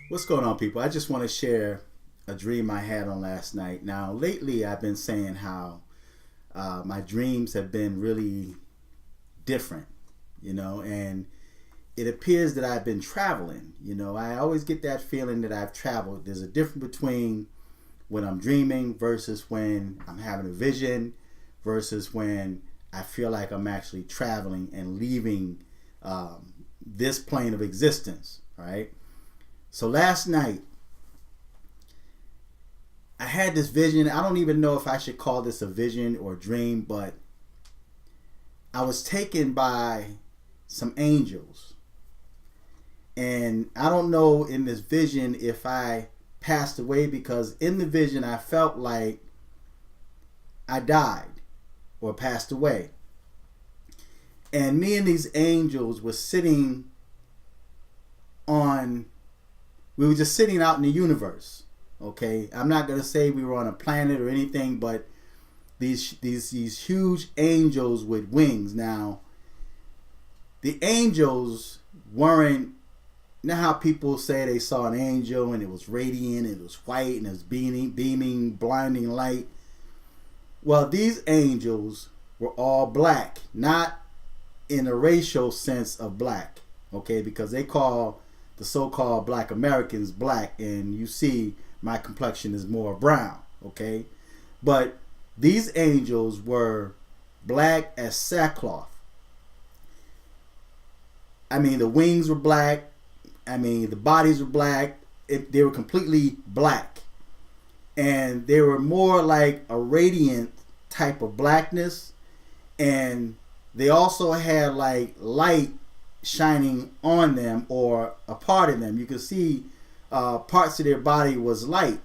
What's going on, people? I just want to share a dream I had on last night. Now, lately, I've been saying how my dreams have been really different, and it appears that I've been traveling. I always get that feeling that I've traveled. There's a difference between when I'm dreaming versus when I'm having a vision versus when I feel like I'm actually traveling and leaving this plane of existence, right? So last night, I had this vision. I don't even know if I should call this a vision or dream, but I was taken by some angels. And I don't know in this vision if I passed away, because in the vision I felt like I died or passed away. And me and these angels were we were just sitting out in the universe. Okay, I'm not gonna say we were on a planet or anything, but these huge angels with wings. Now, the angels weren't. You know how people say they saw an angel and it was radiant, it was white, and it was beaming, blinding light. Well, these angels were all black, not in a racial sense of black. Okay, because they call the so-called black Americans black, and you see my complexion is more brown. Okay, but these angels were black as sackcloth. I mean, the wings were black. I mean, the bodies were black. They were completely black. And they were more like a radiant type of blackness. And they also had like light shining on them or a part of them. You could see parts of their body was light.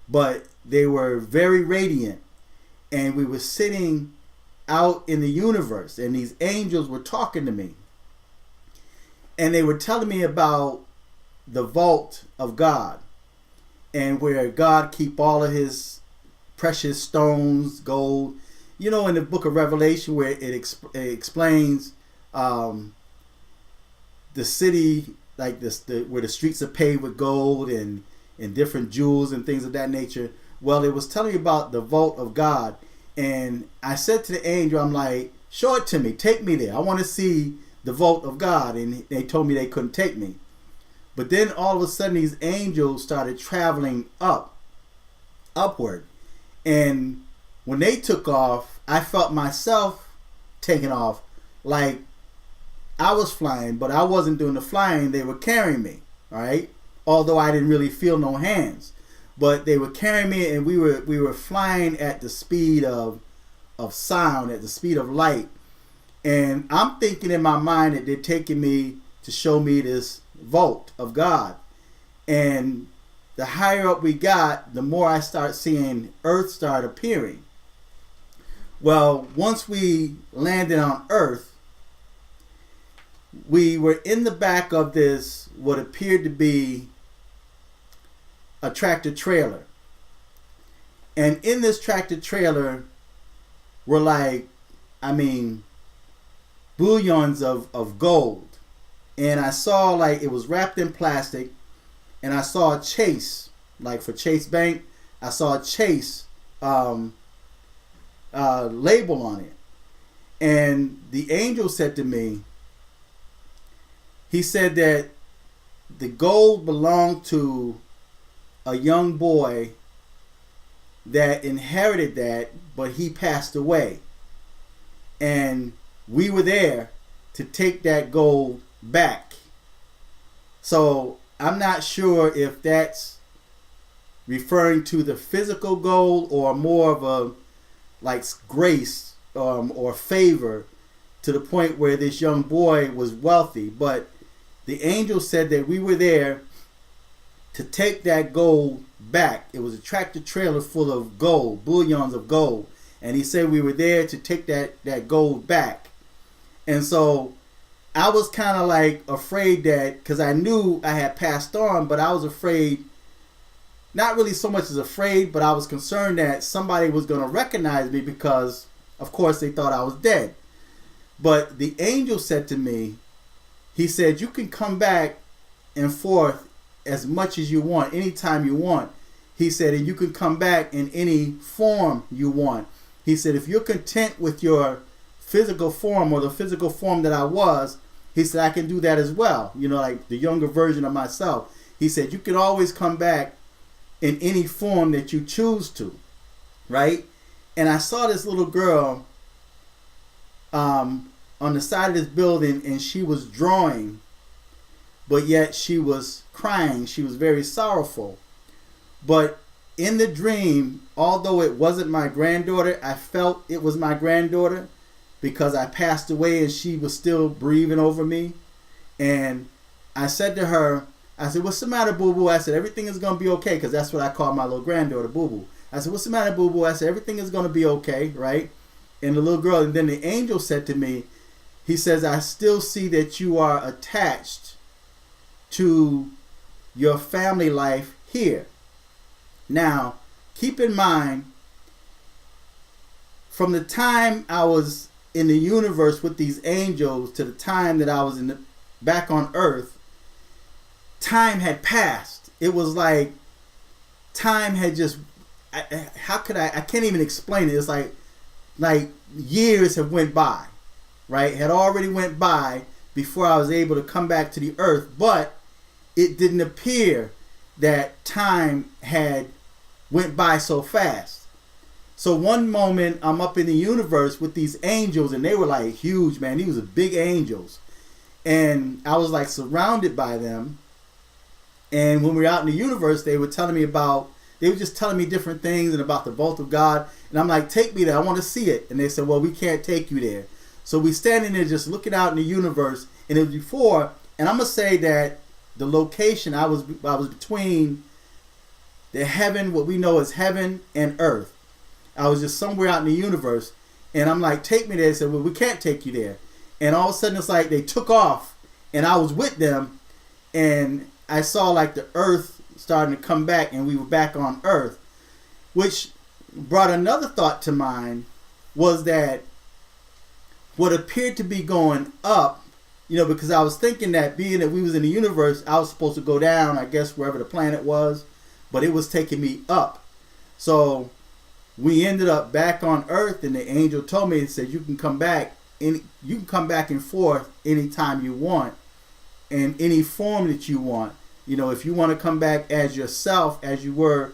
But they were very radiant. And we were sitting out in the universe. And these angels were talking to me. And they were telling me about the vault of God, and where God keep all of his precious stones, gold. You know, in the book of Revelation, where it explains the city, like this, where the streets are paved with gold and different jewels and things of that nature. Well, it was telling me about the vault of God. And I said to the angel, I'm like, show it to me. Take me there. I want to see the vault of God. And they told me they couldn't take me. But then all of a sudden these angels started traveling upward. And when they took off, I felt myself taking off, like I was flying, but I wasn't doing the flying. They were carrying me, right? Although I didn't really feel no hands, but they were carrying me, and we were flying at the speed of sound, at the speed of light. And I'm thinking in my mind that they're taking me to show me this vault of God. And the higher up we got, the more I start seeing Earth start appearing. Well, once we landed on Earth, we were in the back of this, what appeared to be a tractor trailer. And in this tractor trailer were bullions of gold. And I saw like it was wrapped in plastic, and I saw a Chase, like for Chase Bank, I saw a Chase label on it. And the angel said to me, he said that the gold belonged to a young boy that inherited that, but he passed away. And we were there to take that gold back. So I'm not sure if that's referring to the physical gold or more of a like grace or favor, to the point where this young boy was wealthy. But the angel said that we were there to take that gold back. It was a tractor trailer full of gold, bullions of gold. And he said we were there to take that gold back. And so I was kind of like afraid that, because I knew I had passed on, but I was afraid, not really so much as afraid, but I was concerned that somebody was going to recognize me, because of course they thought I was dead. But the angel said to me, he said, you can come back and forth as much as you want, anytime you want. He said, and you can come back in any form you want. He said, if you're content with your physical form or the physical form that I was, he said, I can do that as well. You know, like the younger version of myself. He said, you can always come back in any form that you choose to, right? And I saw this little girl on the side of this building, and she was drawing, but yet she was crying. She was very sorrowful. But in the dream, although it wasn't my granddaughter, I felt it was my granddaughter because I passed away and she was still breathing over me. And I said to her, I said, what's the matter, boo-boo? I said, everything is going to be okay, because that's what I call my little granddaughter, boo-boo. I said, what's the matter, boo-boo? I said, everything is going to be okay, right? And the little girl, and then the angel said to me, he says, I still see that you are attached to your family life here. Now, keep in mind, from the time I was in the universe with these angels to the time that I was back on earth, time had passed. It was like time had just, I can't even explain it. It's like years have went by, right? Had already went by before I was able to come back to the earth, but it didn't appear that time had went by so fast. So one moment I'm up in the universe with these angels, and they were like huge, man. These were big angels. And I was like surrounded by them. And when we were out in the universe, they were just telling me different things and about the vault of God. And I'm like, take me there. I want to see it. And they said, well, we can't take you there. So we standing there just looking out in the universe. And it was before, and I'm going to say that the location, I was between the heaven, what we know as heaven and earth. I was just somewhere out in the universe. And I'm like, take me there. They said, well, we can't take you there. And all of a sudden it's like they took off and I was with them. And I saw like the earth starting to come back, and we were back on earth, which brought another thought to mind, was that what appeared to be going up, you know, because I was thinking that being that we was in the universe, I was supposed to go down, I guess, wherever the planet was, but it was taking me up. So we ended up back on earth, and the angel told me, he said, you can come back and forth anytime you want, in any form that you want. You know, if you want to come back as yourself, as you were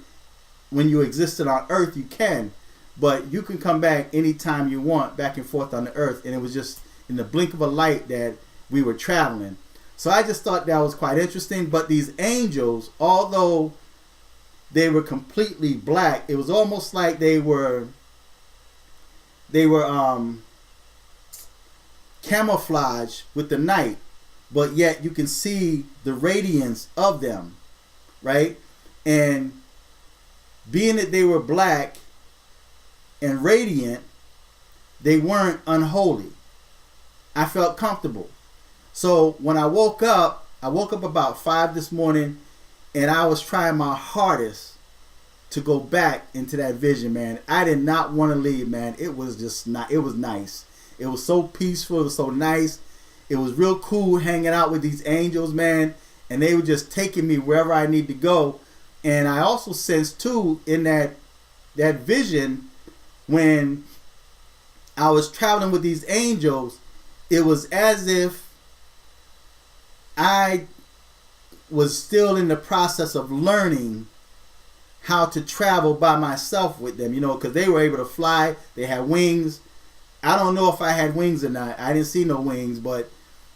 when you existed on earth, you can. But you can come back anytime you want, back and forth on the earth. And it was just in the blink of a light that we were traveling. So I just thought that was quite interesting. But these angels, although they were completely black, it was almost like they were camouflage with the night. But yet you can see the radiance of them, right? And being that they were black and radiant, they weren't unholy. I felt comfortable. So when I woke up about 5 this morning, and I was trying my hardest to go back into that vision, man. I did not want to leave, man. It was just not, it was nice. It was so peaceful. It was so nice. It was real cool hanging out with these angels, man, and they were just taking me wherever I need to go. And I also sensed too in that vision, when I was traveling with these angels, it was as if I was still in the process of learning how to travel by myself with them, you know, because they were able to fly. They had wings. I don't know if I had wings or not. I didn't see no wings, but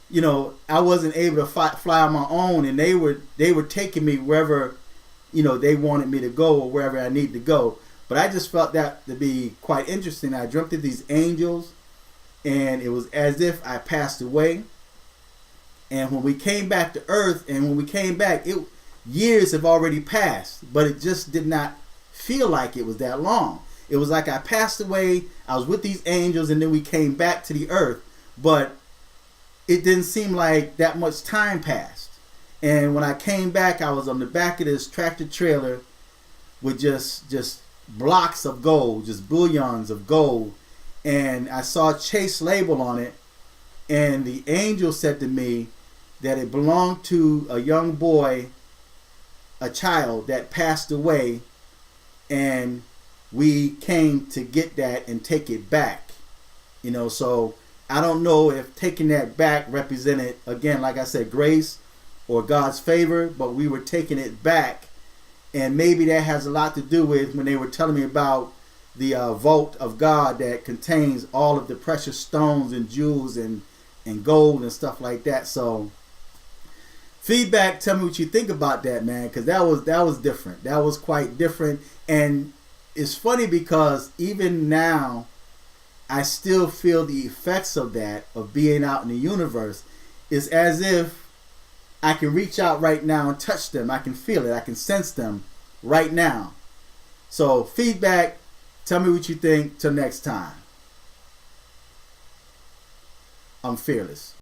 you know, I wasn't able to fly on my own, and they were taking me wherever, you know, they wanted me to go or wherever I need to go. But I just felt that to be quite interesting. I dreamt of these angels, and it was as if I passed away. And when we came back to Earth, and when we came back, years have already passed, but it just did not feel like it was that long. It was like I passed away, I was with these angels, and then we came back to the Earth. But it didn't seem like that much time passed. And when I came back, I was on the back of this tractor trailer with just blocks of gold, just bullions of gold. And I saw a Chase label on it. And the angel said to me that it belonged to a young boy a child that passed away, and we came to get that and take it back. So I don't know if taking that back represented, again, like I said, grace or God's favor, but we were taking it back. And maybe that has a lot to do with when they were telling me about the vault of God that contains all of the precious stones and jewels and gold and stuff like that. So feedback, tell me what you think about that, man, because that was different. That was quite different. And it's funny because even now I still feel the effects of that, of being out in the universe. It's as if I can reach out right now and touch them. I can feel it. I can sense them right now. So feedback, tell me what you think. Till next time. I'm fearless.